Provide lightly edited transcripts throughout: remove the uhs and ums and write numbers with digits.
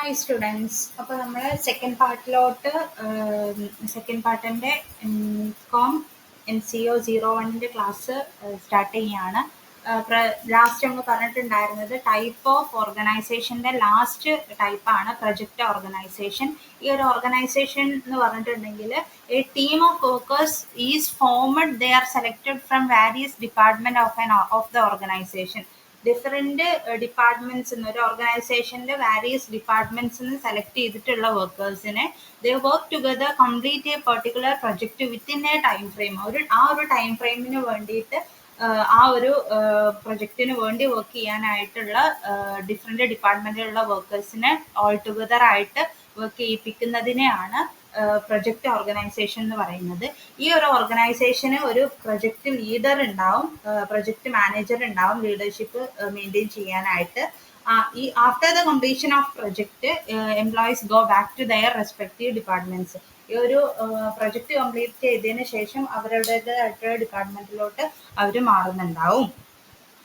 Hi students. അപ്പോൾ നമ്മൾ second പാർട്ടിൻ്റെ കോം NCO01 ക്ലാസ് സ്റ്റാർട്ട് ചെയ്യുകയാണ്. ലാസ്റ്റ് നമ്മൾ പറഞ്ഞിട്ടുണ്ടായിരുന്നത് ടൈപ്പ് ഓഫ് ഓർഗനൈസേഷൻ്റെ ലാസ്റ്റ് ടൈപ്പാണ് പ്രൊജക്റ്റ് ഓർഗനൈസേഷൻ. ഈ ഒരു ഓർഗനൈസേഷൻ എന്ന് പറഞ്ഞിട്ടുണ്ടെങ്കിൽ a team of workers is formed, they are selected from various department of the organisation. Different departments ഒരു ഓർഗനൈസേഷനിൽ വാരിയസ് ഡിപ്പാർട്ട്മെൻറ്റ്സ് സെലക്ട് ചെയ്തിട്ടുള്ള വർക്കേഴ്സിനെ they work together complete a particular project within a time frame. ആ ഒരു time ഫ്രെയിമിന് വേണ്ടിയിട്ട് ആ ഒരു പ്രൊജക്റ്റിന് വേണ്ടി വർക്ക് ചെയ്യാനായിട്ടുള്ള ഡിഫറെൻറ്റ് ഡിപ്പാർട്ട്മെൻറ്റിലുള്ള വർക്കേഴ്സിനെ ഓൾ ടുഗദർ ആയിട്ട് വർക്ക് ചെയ്യിപ്പിക്കുന്നതിനെയാണ് പ്രൊജക്റ്റ് ഓർഗനൈസേഷൻ എന്ന് പറയുന്നത്. ഈ ഒരു ഓർഗനൈസേഷന് ഒരു പ്രൊജക്റ്റ് ലീഡർ ഉണ്ടാവും, പ്രൊജക്റ്റ് മാനേജർ ഉണ്ടാവും, ലീഡർഷിപ്പ് മെയിൻറ്റെയിൻ ചെയ്യാനായിട്ട്. After the completion of project employees go back to their respective departments. ഈ ഒരു പ്രൊജക്റ്റ് കംപ്ലീറ്റ് ചെയ്തതിന് ശേഷം അവരുടേതായിട്ടുള്ള ഡിപ്പാർട്ട്മെൻറ്റിലോട്ട് അവർ മാറുന്നുണ്ടാവും.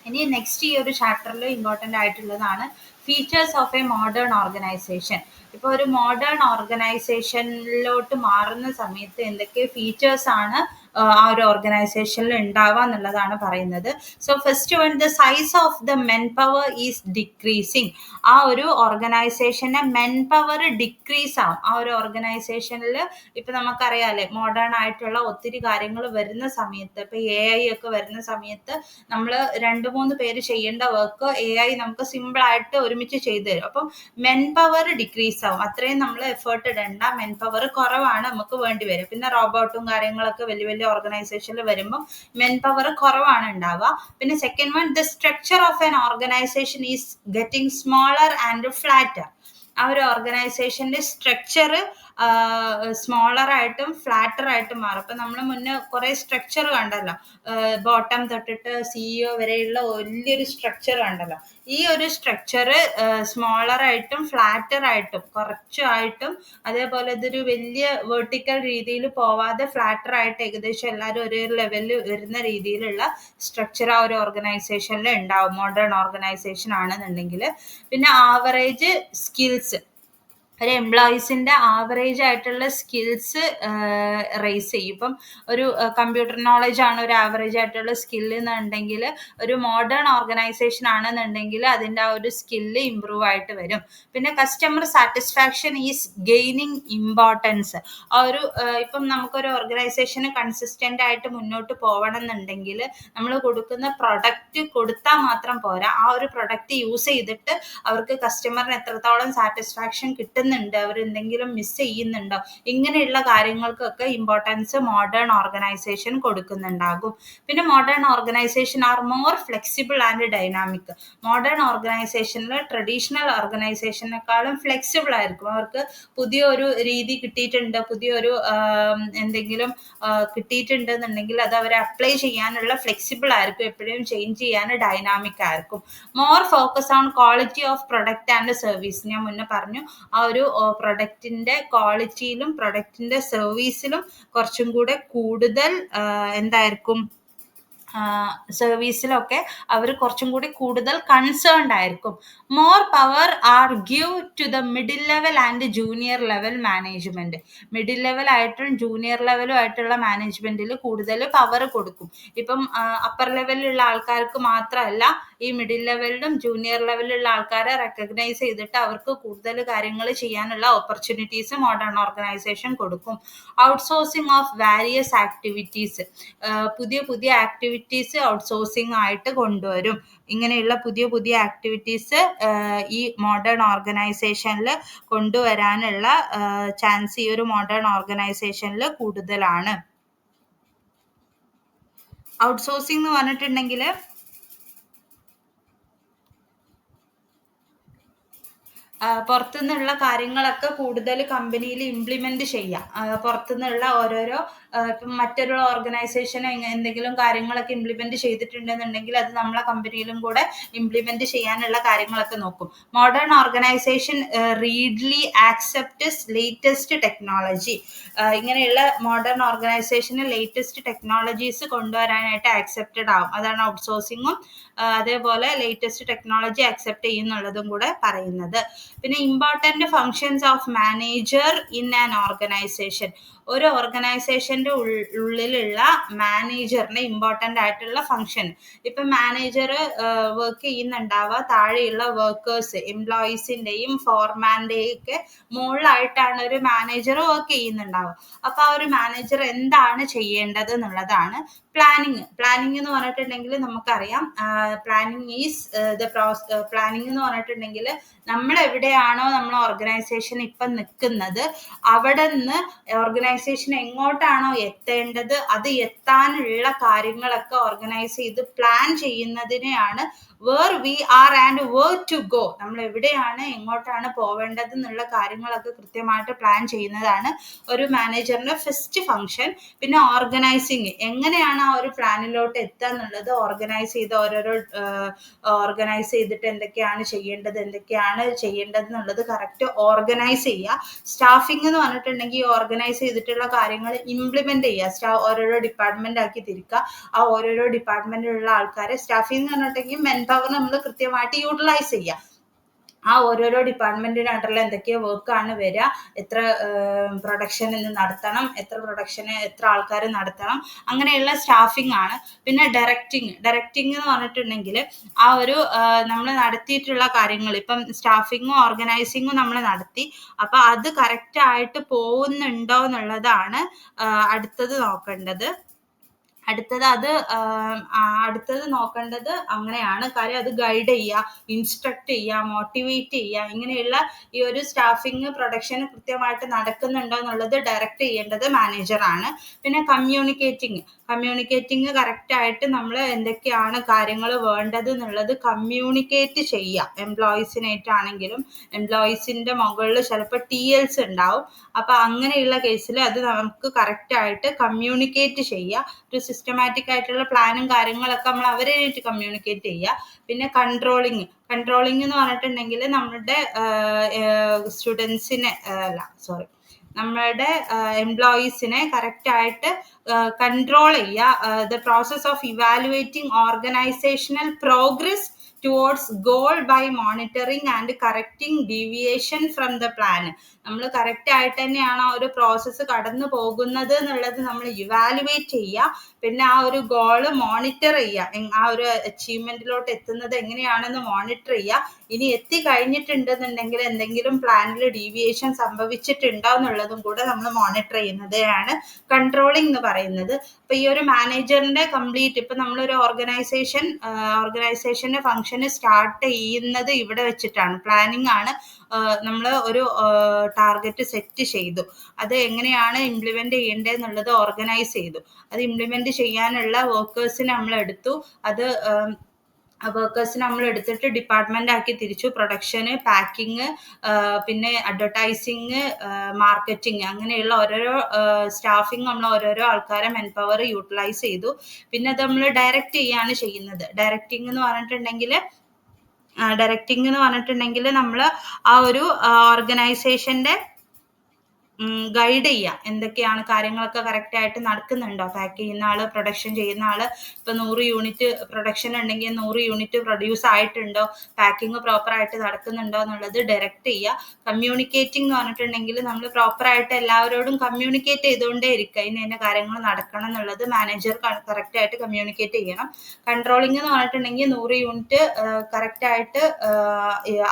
ഇനി നെക്സ്റ്റ് ഈ ഒരു ചാപ്റ്ററിൽ ഇമ്പോർട്ടൻ്റ് ആയിട്ടുള്ളതാണ് features of A modern organisation. ഇപ്പോൾ ഒരു മോഡേൺ ഓർഗനൈസേഷനിലോട്ട് മാറുന്ന സമയത്ത് എന്തൊക്കെ ഫീച്ചേഴ്സാണ് ആ ഒരു ഓർഗനൈസേഷനിൽ ഉണ്ടാവുക എന്നുള്ളതാണ് പറയുന്നത്. So first one, the size of the men power is decreasing. ആ ഒരു ഓർഗനൈസേഷൻ്റെ മെൻ പവർ ഡിക്രീസ് ആവും. ആ ഒരു ഓർഗനൈസേഷനിൽ ഇപ്പം നമുക്കറിയാമല്ലേ, മോഡേൺ ആയിട്ടുള്ള ഒത്തിരി കാര്യങ്ങൾ വരുന്ന സമയത്ത്, ഇപ്പം AI ഒക്കെ വരുന്ന സമയത്ത് നമ്മൾ 2-3 പേര് ചെയ്യേണ്ട വർക്ക് AI നമുക്ക് സിമ്പിളായിട്ട് ഒരുമിച്ച് ചെയ്തു തരും. അപ്പം മെൻ പവർ ഡിക്രീസ് ആവും. അത്രയും നമ്മൾ എഫേർട്ട് ഇടേണ്ട, മെൻ പവർ കുറവാണ് നമുക്ക് വേണ്ടി വരും. പിന്നെ റോബോട്ടും കാര്യങ്ങളൊക്കെ വലിയ വലിയ ഓർഗനൈസേഷനിൽ വരുമ്പോൾ മെൻ പവർ കുറവാണ് ഉണ്ടാവുക. പിന്നെ second one, the structure of an organisation is getting smaller and flatter. ആ ഒരു ഓർഗനൈസേഷൻ്റെ സ്ട്രക്ചർ സ്മോളർ ആയിട്ടും ഫ്ലാറ്റർ ആയിട്ടും മാറും. അപ്പം നമ്മൾ മുന്നേ കുറേ സ്ട്രക്ചർ കണ്ടല്ലോ, ബോട്ടം തൊട്ടിട്ട് CEO വരെയുള്ള വലിയൊരു സ്ട്രക്ചർ കണ്ടല്ലോ. ഈ ഒരു സ്ട്രക്ചർ സ്മോളർ ആയിട്ടും ഫ്ലാറ്റർ ആയിട്ടും കുറച്ചായിട്ടും, അതേപോലെ ഇതൊരു വലിയ വെർട്ടിക്കൽ രീതിയിൽ പോവാതെ ഫ്ലാറ്റർ ആയിട്ട് ഏകദേശം എല്ലാവരും ഒരേ ലെവലിൽ വരുന്ന രീതിയിലുള്ള സ്ട്രക്ചർ ആ ഒരു ഓർഗനൈസേഷനിൽ ഉണ്ടാവും, മോഡേൺ ഓർഗനൈസേഷൻ ആണെന്നുണ്ടെങ്കിൽ. പിന്നെ ആവറേജ് സ്കിൽസ്, ഒരു എംപ്ലോയീസിൻ്റെ ആവറേജ് ആയിട്ടുള്ള സ്കിൽസ് റേസ് ചെയ്യും. ഇപ്പം ഒരു കമ്പ്യൂട്ടർ നോളജ് ആണ് ഒരു ആവറേജ് ആയിട്ടുള്ള സ്കില്ല് എന്നുണ്ടെങ്കിൽ, ഒരു മോഡേൺ ഓർഗനൈസേഷൻ ആണെന്നുണ്ടെങ്കിൽ അതിൻ്റെ ആ ഒരു സ്കില്ല് ഇമ്പ്രൂവ് ആയിട്ട് വരും. പിന്നെ customer satisfaction is gaining importance. ആ ഒരു ഇപ്പം നമുക്കൊരു ഓർഗനൈസേഷന് കൺസിസ്റ്റൻ്റ് ആയിട്ട് മുന്നോട്ട് പോകണം എന്നുണ്ടെങ്കിൽ നമ്മൾ കൊടുക്കുന്ന പ്രൊഡക്റ്റ് കൊടുത്താൽ മാത്രം പോരാ, ആ ഒരു പ്രൊഡക്റ്റ് യൂസ് ചെയ്തിട്ട് അവർക്ക് കസ്റ്റമറിന് എത്രത്തോളം സാറ്റിസ്ഫാക്ഷൻ കിട്ടുന്നുണ്ട്, അവർ എന്തെങ്കിലും മിസ് ചെയ്യുന്നുണ്ടോ, ഇങ്ങനെയുള്ള കാര്യങ്ങൾക്കൊക്കെ ഇമ്പോർട്ടൻസ് മോഡേൺ ഓർഗനൈസേഷൻ കൊടുക്കുന്നുണ്ടാകും. പിന്നെ modern organisation are more flexible and dynamic. Modern ഓർഗനൈസേഷനിൽ ട്രഡീഷണൽ ഓർഗനൈസേഷനേക്കാളും ഫ്ലെക്സിബിൾ ആയിരിക്കും. അവർക്ക് പുതിയൊരു രീതി കിട്ടിയിട്ടുണ്ട്, പുതിയൊരു എന്തെങ്കിലും കിട്ടിയിട്ടുണ്ട് എന്നുണ്ടെങ്കിൽ അത് അവർ അപ്ലൈ ചെയ്യാനുള്ള ഫ്ലെക്സിബിൾ ആയിരിക്കും, എപ്പോഴും ചേഞ്ച് ചെയ്യാൻ ഡൈനാമിക് ആയിരിക്കും. More focus on quality of product and service. ഞാൻ മുന്നേ പറഞ്ഞു, ആ ഒരു പ്രൊഡക്റ്റിൻ്റെ ക്വാളിറ്റിയിലും പ്രൊഡക്റ്റിൻ്റെ സർവീസിലും കുറച്ചും കൂടെ കൂടുതൽ എന്തായിരിക്കും, സർവീസിലൊക്കെ അവർ കുറച്ചും കൂടി കൂടുതൽ കൺസേൺഡ് ആയിരിക്കും. More power are give to the middle level and junior level management. Middle level ആയിട്ടും ജൂനിയർ ലെവലും ആയിട്ടുള്ള മാനേജ്മെൻറ്റിൽ കൂടുതൽ പവർ കൊടുക്കും. ഇപ്പം അപ്പർ ലെവലിലുള്ള ആൾക്കാർക്ക് മാത്രമല്ല, ഈ മിഡിൽ ലെവലിലും ജൂനിയർ ലെവലിലുള്ള ആൾക്കാരെ റെക്കഗ്നൈസ് ചെയ്തിട്ട് അവർക്ക് കൂടുതൽ കാര്യങ്ങൾ ചെയ്യാനുള്ള ഓപ്പർച്യൂണിറ്റീസ് മോഡേൺ ഓർഗനൈസേഷൻ കൊടുക്കും. ഔട്ട്സോഴ്സിങ് ഓഫ് വാരിയസ് ആക്ടിവിറ്റീസ്, പുതിയ പുതിയ ആക്ടിവിറ്റീസ് ഔട്ട്സോഴ്സിംഗ് ആയിട്ട് കൊണ്ടുവരും. ഇങ്ങനെയുള്ള പുതിയ പുതിയ ആക്ടിവിറ്റീസ് ഈ മോഡേൺ ഓർഗനൈസേഷനിൽ കൊണ്ടുവരാനുള്ള ചാൻസ് ഈ ഒരു മോഡേൺ ഓർഗനൈസേഷനിൽ കൂടുതലാണ്. ഔട്ട്സോഴ്സിംഗ് എന്ന് പറഞ്ഞിട്ടുണ്ടെങ്കിൽ പുറത്തുനിന്നുള്ള കാര്യങ്ങളൊക്കെ കൂടുതൽ കമ്പനിയിൽ ഇംപ്ലിമെന്റ് ചെയ്യാം. പുറത്തുനിന്നുള്ള ഓരോരോ ഇപ്പം മറ്റൊരു ഓർഗനൈസേഷൻ എന്തെങ്കിലും കാര്യങ്ങളൊക്കെ ഇംപ്ലിമെന്റ് ചെയ്തിട്ടുണ്ടെന്നുണ്ടെങ്കിൽ അത് നമ്മളെ കമ്പനിയിലും കൂടെ ഇംപ്ലിമെന്റ് ചെയ്യാനുള്ള കാര്യങ്ങളൊക്കെ നോക്കും. Modern organisation readily accepts latest technology. ഇങ്ങനെയുള്ള മോഡേൺ ഓർഗനൈസേഷന് ലേറ്റസ്റ്റ് ടെക്നോളജീസ് കൊണ്ടുവരാനായിട്ട് ആക്സെപ്റ്റഡ് ആവും. അതാണ് ഔട്ട്സോഴ്സിങ്ങും അതേപോലെ ലേറ്റസ്റ്റ് ടെക്നോളജി ആക്സെപ്റ്റ് ചെയ്യുന്നുള്ളതും കൂടെ പറയുന്നത്. പിന്നെ important functions of manager in an organisation. ഒരു ഓർഗനൈസേഷൻ്റെ ഉള്ളിലുള്ള മാനേജറിന് ഇമ്പോർട്ടൻ്റ് ആയിട്ടുള്ള ഫങ്ഷൻ. ഇപ്പം മാനേജർ വർക്ക് ചെയ്യുന്നുണ്ടാവുക താഴെയുള്ള വർക്കേഴ്സ് എംപ്ലോയീസിൻ്റെയും ഫോർമാൻ്റെയും ഒക്കെ മുകളിലായിട്ടാണ് ഒരു മാനേജർ വർക്ക് ചെയ്യുന്നുണ്ടാവുക. അപ്പോൾ ആ ഒരു മാനേജർ എന്താണ് ചെയ്യേണ്ടത് എന്നുള്ളതാണ് പ്ലാനിങ് എന്ന് പറഞ്ഞിട്ടുണ്ടെങ്കിൽ നമുക്കറിയാം, പ്ലാനിങ് ഈസ് പ്ലാനിങ് എന്ന് പറഞ്ഞിട്ടുണ്ടെങ്കിൽ നമ്മൾ എവിടെയാണോ നമ്മൾ ഓർഗനൈസേഷൻ ഇപ്പം നിൽക്കുന്നത് അവിടെ നിന്ന് ഓർഗനൈസേഷൻ എങ്ങോട്ടാണോ എത്തേണ്ടത് അത് എത്താനുള്ള കാര്യങ്ങളൊക്കെ ഓർഗനൈസ് ചെയ്ത് പ്ലാൻ ചെയ്യുന്നതിനെയാണ് where we are and where to go. നമ്മൾ എവിടെയാണ് എങ്ങോട്ടാണ് പോവേണ്ടത് എന്നുള്ള കാര്യങ്ങളൊക്കെ കൃത്യമായിട്ട് പ്ലാൻ ചെയ്യുന്നതാണ് ഒരു മാനേജറിന്റെ ഫസ്റ്റ് ഫങ്ഷൻ. പിന്നെ ഓർഗനൈസിങ്, എങ്ങനെയാണ് ആ ഒരു പ്ലാനിലോട്ട് എത്തുക എന്നുള്ളത് ഓർഗനൈസ് ചെയ്തിട്ട് എന്തൊക്കെയാണ് ചെയ്യേണ്ടത് എന്നുള്ളത് കറക്റ്റ് ഓർഗനൈസ് ചെയ്യുക. സ്റ്റാഫിംഗ് എന്ന് പറഞ്ഞിട്ടുണ്ടെങ്കിൽ ഓർഗനൈസ് ചെയ്തിട്ടുള്ള കാര്യങ്ങൾ ഇംപ്ലിമെന്റ് ചെയ്യുക. ഓരോരോ ഡിപ്പാർട്ട്മെന്റ് ആക്കി തിരിക്കുക. ആ ഓരോരോ ഡിപ്പാർട്ട്മെന്റിലുള്ള ആൾക്കാരെ സ്റ്റാഫിംഗ് എന്ന് പറഞ്ഞിട്ടുണ്ടെങ്കിൽ മെൻ പവർ നമ്മൾ കൃത്യമായിട്ട് യൂട്ടിലൈസ് ചെയ്യുക. ആ ഓരോരോ ഡിപ്പാർട്ട്മെന്റിന് അണ്ടറിൽ എന്തൊക്കെയോ വർക്കാണ് വരിക, എത്ര പ്രൊഡക്ഷൻ ഇന്ന് നടത്തണം, എത്ര ആൾക്കാർ നടത്തണം, അങ്ങനെയുള്ള സ്റ്റാഫിംഗ് ആണ്. പിന്നെ ഡയറക്റ്റിംഗ് എന്ന് പറഞ്ഞിട്ടുണ്ടെങ്കിൽ ആ ഒരു നമ്മൾ നടത്തിയിട്ടുള്ള കാര്യങ്ങൾ, ഇപ്പം സ്റ്റാഫിങ്ങും ഓർഗനൈസിങ്ങും നമ്മൾ നടത്തി, അപ്പം അത് കറക്റ്റ് ആയിട്ട് പോകുന്നുണ്ടോ എന്നുള്ളതാണ് അടുത്തത് നോക്കേണ്ടത്. അടുത്തത് നോക്കേണ്ടത് അങ്ങനെയാണ്. കാര്യം അത് ഗൈഡ് ചെയ്യുക, ഇൻസ്ട്രക്ട് ചെയ്യുക, മോട്ടിവേറ്റ് ചെയ്യുക, ഇങ്ങനെയുള്ള ഈ ഒരു സ്റ്റാഫിങ് പ്രൊഡക്ഷൻ കൃത്യമായിട്ട് നടക്കുന്നുണ്ടോ എന്നുള്ളത് ഡയറക്റ്റ് ചെയ്യേണ്ടത് മാനേജറാണ്. പിന്നെ കമ്മ്യൂണിക്കേറ്റിംഗ് കറക്റ്റായിട്ട് നമ്മൾ എന്തൊക്കെയാണ് കാര്യങ്ങൾ വേണ്ടത് എന്നുള്ളത് കമ്മ്യൂണിക്കേറ്റ് ചെയ്യുക. എംപ്ലോയീസിനായിട്ടാണെങ്കിലും എംപ്ലോയീസിൻ്റെ മുകളിൽ ചിലപ്പോൾ TLs ഉണ്ടാവും. അപ്പം അങ്ങനെയുള്ള കേസിൽ അത് നമുക്ക് കറക്റ്റായിട്ട് കമ്മ്യൂണിക്കേറ്റ് ചെയ്യുക. ഒരു സിസ്റ്റമാറ്റിക് ആയിട്ടുള്ള പ്ലാനും കാര്യങ്ങളൊക്കെ നമ്മൾ അവരായിട്ട് കമ്മ്യൂണിക്കേറ്റ് ചെയ്യുക. പിന്നെ കൺട്രോളിങ് എന്ന് പറഞ്ഞിട്ടുണ്ടെങ്കിൽ നമ്മളുടെ നമ്മളുടെ എംപ്ലോയീസിനെ കറക്റ്റായിട്ട് കൺട്രോൾ ചെയ്യുക. The process of evaluating organisational progress towards goal by monitoring and correcting deviation from the plan. നമ്മൾ കറക്റ്റ് ആയിട്ട് തന്നെയാണ് ആ ഒരു പ്രോസസ്സ് കടന്നു പോകുന്നത് എന്നുള്ളത് നമ്മൾ ഇവാലുവേറ്റ് ചെയ്യുക. പിന്നെ ആ ഒരു ഗോള് മോണിറ്റർ ചെയ്യുക, ആ ഒരു അച്ചീവ്മെന്റിലോട്ട് എത്തുന്നത് എങ്ങനെയാണെന്ന് മോണിറ്റർ ചെയ്യുക. ഇനി എത്തിക്കഴിഞ്ഞിട്ടുണ്ടെന്നുണ്ടെങ്കിൽ എന്തെങ്കിലും പ്ലാനിൽ ഡീവിയേഷൻ സംഭവിച്ചിട്ടുണ്ടോ എന്നുള്ളതും കൂടെ നമ്മൾ മോണിറ്റർ ചെയ്യുന്നതാണ് കൺട്രോളിംഗ് എന്ന് പറയുന്നത്. അപ്പൊ ഈ ഒരു മാനേജറിന്റെ കംപ്ലീറ്റ്, ഇപ്പൊ നമ്മളൊരു ഓർഗനൈസേഷന്റെ ഫംഗ്ഷന് സ്റ്റാർട്ട് ചെയ്യുന്നത് ഇവിടെ വെച്ചിട്ടാണ്. പ്ലാനിങ് ആണ്. നമ്മൾ ഒരു ടാർഗറ്റ് സെറ്റ് ചെയ്തു, അത് എങ്ങനെയാണ് ഇംപ്ലിമെന്റ് ചെയ്യേണ്ടതെന്നുള്ളത് ഓർഗനൈസ് ചെയ്തു. അത് ഇംപ്ലിമെന്റ് ചെയ്യാനുള്ള വർക്കേഴ്സിനെ നമ്മൾ എടുത്തു. അത് വർക്കേഴ്സിനെ നമ്മൾ എടുത്തിട്ട് ഡിപ്പാർട്ട്മെന്റ് ആക്കി തിരിച്ചു. പ്രൊഡക്ഷന്, പാക്കിങ്, പിന്നെ അഡ്വർടൈസിങ്, മാർക്കറ്റിംഗ്, അങ്ങനെയുള്ള ഓരോരോ സ്റ്റാഫിങ് നമ്മൾ ഓരോരോ ആൾക്കാരെ മെൻ പവർ യൂട്ടിലൈസ് ചെയ്തു. പിന്നെ അത് നമ്മൾ ഡയറക്റ്റ് ചെയ്യാണ് ചെയ്യുന്നത്. ഡയറക്റ്റിംഗ് എന്ന് പറഞ്ഞിട്ടുണ്ടെങ്കിൽ നമ്മൾ ആ ഒരു ഓർഗനൈസേഷന്റെ ഗൈഡ് ചെയ്യുക, എന്തൊക്കെയാണ് കാര്യങ്ങളൊക്കെ കറക്റ്റ് ആയിട്ട് നടക്കുന്നുണ്ടോ. പാക്ക് ചെയ്യുന്ന ആള്, പ്രൊഡക്ഷൻ ചെയ്യുന്ന ആള്, ഇപ്പൊ 100 യൂണിറ്റ് പ്രൊഡക്ഷൻ ഉണ്ടെങ്കിൽ 100 യൂണിറ്റ് പ്രൊഡ്യൂസ് ആയിട്ടുണ്ടോ, പാക്കിങ് പ്രോപ്പർ ആയിട്ട് നടക്കുന്നുണ്ടോ എന്നുള്ളത് ഡയറക്റ്റ് ചെയ്യുക. കമ്മ്യൂണിക്കേറ്റിംഗ് എന്ന് പറഞ്ഞിട്ടുണ്ടെങ്കിൽ നമ്മൾ പ്രോപ്പർ ആയിട്ട് എല്ലാവരോടും കമ്മ്യൂണിക്കേറ്റ് ചെയ്തുകൊണ്ടേ ഇരിക്കുക, ഇന്ന കാര്യങ്ങൾ നടക്കണം എന്നുള്ളത് മാനേജർ കറക്റ്റ് ആയിട്ട് കമ്മ്യൂണിക്കേറ്റ് ചെയ്യണം. കൺട്രോളിംഗ് എന്ന് പറഞ്ഞിട്ടുണ്ടെങ്കിൽ 100 യൂണിറ്റ് കറക്റ്റ് ആയിട്ട്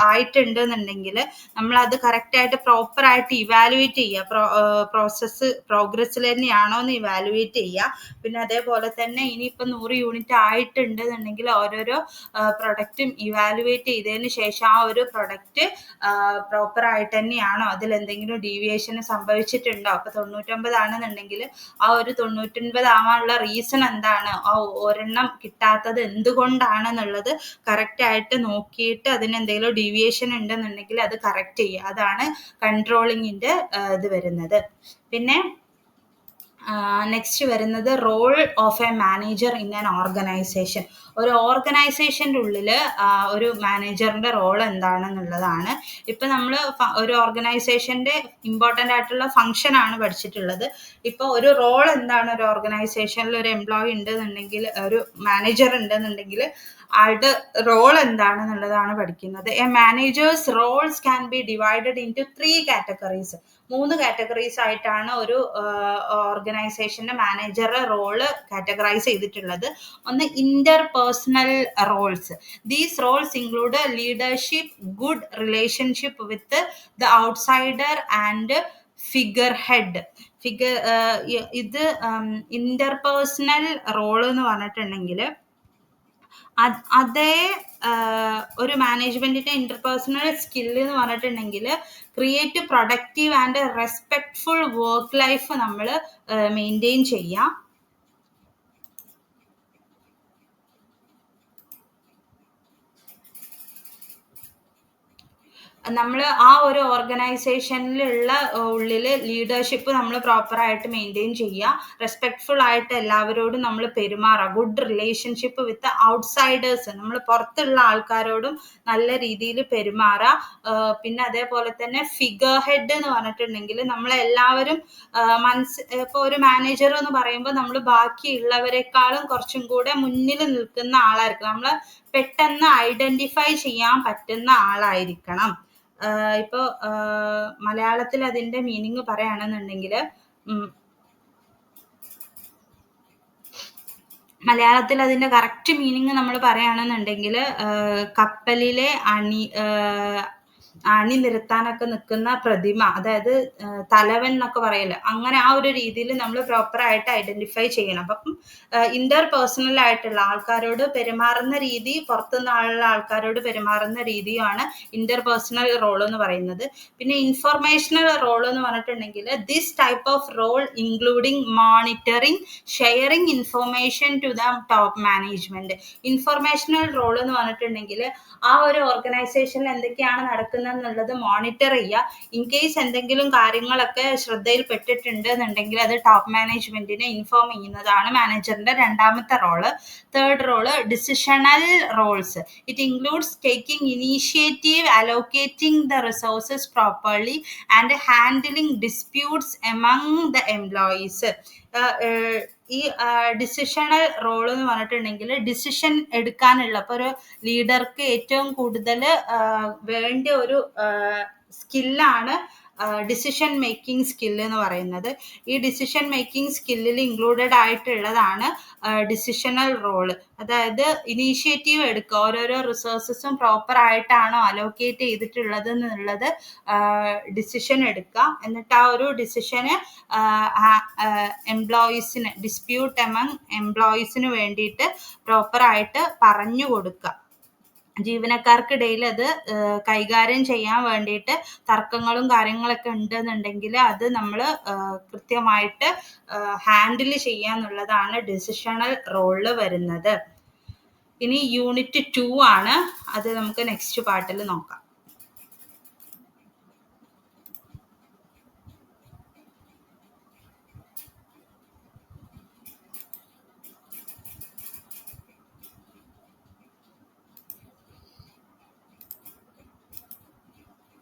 ആയിട്ടുണ്ട് എന്നുണ്ടെങ്കിൽ നമ്മൾ അത് കറക്റ്റ് ആയിട്ട് പ്രോപ്പർ ആയിട്ട് ഇവാലുവേറ്റ് ചെയ്യുക. പ്രോഗ്രസ്സിൽ തന്നെയാണോ എന്ന് ഇവാലുവേറ്റ് ചെയ്യുക. പിന്നെ അതേപോലെ തന്നെ ഇനിയിപ്പോൾ 100 യൂണിറ്റ് ആയിട്ടുണ്ടെന്നുണ്ടെങ്കിൽ ഓരോരോ പ്രൊഡക്റ്റും ഇവാലുവേറ്റ് ചെയ്തതിന് ശേഷം ആ ഒരു പ്രൊഡക്റ്റ് പ്രോപ്പർ ആയിട്ട് തന്നെയാണോ, അതിൽ എന്തെങ്കിലും ഡീവിയേഷൻ സംഭവിച്ചിട്ടുണ്ടോ. അപ്പൊ 99 ആണെന്നുണ്ടെങ്കിൽ ആ ഒരു 99 ആവാനുള്ള റീസൺ എന്താണ്, ആ ഒരെണ്ണം കിട്ടാത്തത് എന്തുകൊണ്ടാണെന്നുള്ളത് കറക്റ്റ് ആയിട്ട് നോക്കിയിട്ട് അതിന് എന്തെങ്കിലും ഡീവിയേഷൻ ഉണ്ടെന്നുണ്ടെങ്കിൽ അത് കറക്റ്റ് ചെയ്യുക. അതാണ് കൺട്രോളിങ്ങിന്റെ ഇത് വരുന്നത്. പിന്നെ നെക്സ്റ്റ് വരുന്നത് role of a manager in an organisation. ഒരു ഓർഗനൈസേഷൻ്റെ ഉള്ളിൽ ഒരു മാനേജറിന്റെ റോൾ എന്താണെന്നുള്ളതാണ്. ഇപ്പം നമ്മൾ ഒരു ഓർഗനൈസേഷന്റെ ഇമ്പോർട്ടൻ്റ് ആയിട്ടുള്ള ഫംഗ്ഷൻ ആണ് പഠിച്ചിട്ടുള്ളത്. ഇപ്പോൾ ഒരു റോൾ എന്താണ്, ഒരു ഓർഗനൈസേഷനിൽ ഒരു എംപ്ലോയി ഉണ്ടെന്നുണ്ടെങ്കിൽ, ഒരു മാനേജർ ഉണ്ടെന്നുണ്ടെങ്കിൽ ആളുടെ റോൾ എന്താണെന്നുള്ളതാണ് പഠിക്കുന്നത്. A manager's roles can be divided into 3 categories. 3 categories ആയിട്ടാണ് ഒരു ഓർഗനൈസേഷന്റെ മാനേജറുടെ റോള് കാറ്റഗറൈസ് ചെയ്തിട്ടുള്ളത്. ഒന്ന് interpersonal roles. These roles include leadership, good relationship with the outsider and figurehead. ഇത് ഇന്റർപേഴ്സണൽ റോള് എന്ന് പറഞ്ഞിട്ടുണ്ടെങ്കിൽ അതേ ഒരു മാനേജ്മെന്റിന്റെ ഇന്റർപേഴ്സണൽ സ്കില്ല് എന്ന് പറഞ്ഞിട്ടുണ്ടെങ്കിൽ create productive and respectful work life നമ്മൾ മെയിൻറ്റെയിൻ ചെയ്യാം. നമ്മൾ ആ ഒരു ഓർഗനൈസേഷനിലുള്ള ഉള്ളിൽ ലീഡർഷിപ്പ് നമ്മൾ പ്രോപ്പറായിട്ട് മെയിൻറ്റെയിൻ ചെയ്യുക. റെസ്പെക്ട്ഫുൾ ആയിട്ട് എല്ലാവരോടും നമ്മൾ പെരുമാറുക. ഗുഡ് റിലേഷൻഷിപ്പ് വിത്ത് ഔട്ട്സൈഡേഴ്സ്, നമ്മൾ പുറത്തുള്ള ആൾക്കാരോടും നല്ല രീതിയിൽ പെരുമാറുക. പിന്നെ അതേപോലെ തന്നെ ഫിഗർ ഹെഡ് എന്ന് പറഞ്ഞിട്ടുണ്ടെങ്കിൽ നമ്മളെല്ലാവരും ഇപ്പോൾ ഒരു മാനേജർ എന്ന് പറയുമ്പോൾ നമ്മൾ ബാക്കിയുള്ളവരെക്കാളും കുറച്ചും കൂടെ മുന്നിൽ നിൽക്കുന്ന ആളായിരിക്കും. നമ്മൾ പെട്ടെന്ന് ഐഡന്റിഫൈ ചെയ്യാൻ പറ്റുന്ന ആളായിരിക്കണം. ഇപ്പൊ മലയാളത്തിൽ അതിന്റെ മീനിങ് പറയുകയാണെന്നുണ്ടെങ്കിൽ മലയാളത്തിൽ അതിന്റെ കറക്റ്റ് മീനിങ് നമ്മൾ പറയുകയാണെന്നുണ്ടെങ്കിൽ കപ്പലിലെ അണിനിരത്താനൊക്കെ നിൽക്കുന്ന പ്രതിമ, അതായത് തലവൻ എന്നൊക്കെ പറയല്ലോ, അങ്ങനെ ആ ഒരു രീതിയിൽ നമ്മൾ പ്രോപ്പറായിട്ട് ഐഡന്റിഫൈ ചെയ്യണം. അപ്പം ഇന്റർ പേഴ്സണൽ ആയിട്ടുള്ള ആൾക്കാരോട് പെരുമാറുന്ന രീതി, പുറത്തുനിന്നുള്ള ആൾക്കാരോട് പെരുമാറുന്ന രീതിയാണ് ഇന്റർ പേഴ്സണൽ റോൾ എന്ന് പറയുന്നത്. പിന്നെ ഇൻഫർമേഷണൽ റോൾ എന്ന് പറഞ്ഞിട്ടുണ്ടെങ്കിൽ this type of role including monitoring, sharing information to the top management. Informational role എന്ന് പറഞ്ഞിട്ടുണ്ടെങ്കിൽ ആ ഒരു ഓർഗനൈസേഷനിൽ എന്തൊക്കെയാണ് നടക്കുന്നത് എന്നുള്ളത് മോണിറ്റർ ചെയ്യുക. ഇൻ കേസ് എന്തെങ്കിലും കാര്യങ്ങളൊക്കെ ശ്രദ്ധയിൽപ്പെട്ടിട്ടുണ്ട് എന്നുണ്ടെങ്കിൽ അത് ടോപ്പ് മാനേജ്മെന്റിനെ ഇൻഫോം ചെയ്യുന്നതാണ് മാനേജറിന്റെ രണ്ടാമത്തെ role. Third role decisional roles. It includes taking initiative, allocating the resources properly and handling disputes among the employees. ഈ ഡിസിഷണൽ റോൾ എന്ന് പറഞ്ഞിട്ടുണ്ടെങ്കിൽ ഡിസിഷൻ എടുക്കാനുള്ള, ഇപ്പോൾ ഒരു ലീഡർക്ക് ഏറ്റവും കൂടുതൽ വേണ്ട ഒരു സ്കില്ലാണ് ഡിസിഷൻ മേക്കിംഗ് സ്കില്ല് എന്ന് പറയുന്നത്. ഈ ഡിസിഷൻ മേക്കിംഗ് സ്കില്ലിൽ ഇൻക്ലൂഡഡ് ആയിട്ടുള്ളതാണ് ഡിസിഷണൽ റോള്. അതായത് ഇനീഷ്യേറ്റീവ് എടുക്കുക, ഓരോരോ റിസോഴ്സസും പ്രോപ്പർ ആയിട്ടാണോ അലോക്കേറ്റ് ചെയ്തിട്ടുള്ളത് എന്നുള്ളത് ഡിസിഷൻ എടുക്കുക. എന്നിട്ട് ആ ഒരു ഡിസിഷന് എംപ്ലോയീസിന്, ഡിസ്പ്യൂട്ട് എമംഗ് എംപ്ലോയീസിന് വേണ്ടിയിട്ട് പ്രോപ്പറായിട്ട് പറഞ്ഞു കൊടുക്കുക. ജീവനക്കാർക്കിടയിൽ അത് കൈകാര്യം ചെയ്യാൻ വേണ്ടിയിട്ട് തർക്കങ്ങളും കാര്യങ്ങളൊക്കെ ഉണ്ടെന്നുണ്ടെങ്കിൽ അത് നമ്മൾ കൃത്യമായിട്ട് ഹാൻഡിൽ ചെയ്യാന്നുള്ളതാണ് ഡിസിഷണൽ റോളിൽ വരുന്നത്. ഇനി യൂണിറ്റ് 2 ആണ്, അത് നമുക്ക് നെക്സ്റ്റ് പാർട്ടിൽ നോക്കാം.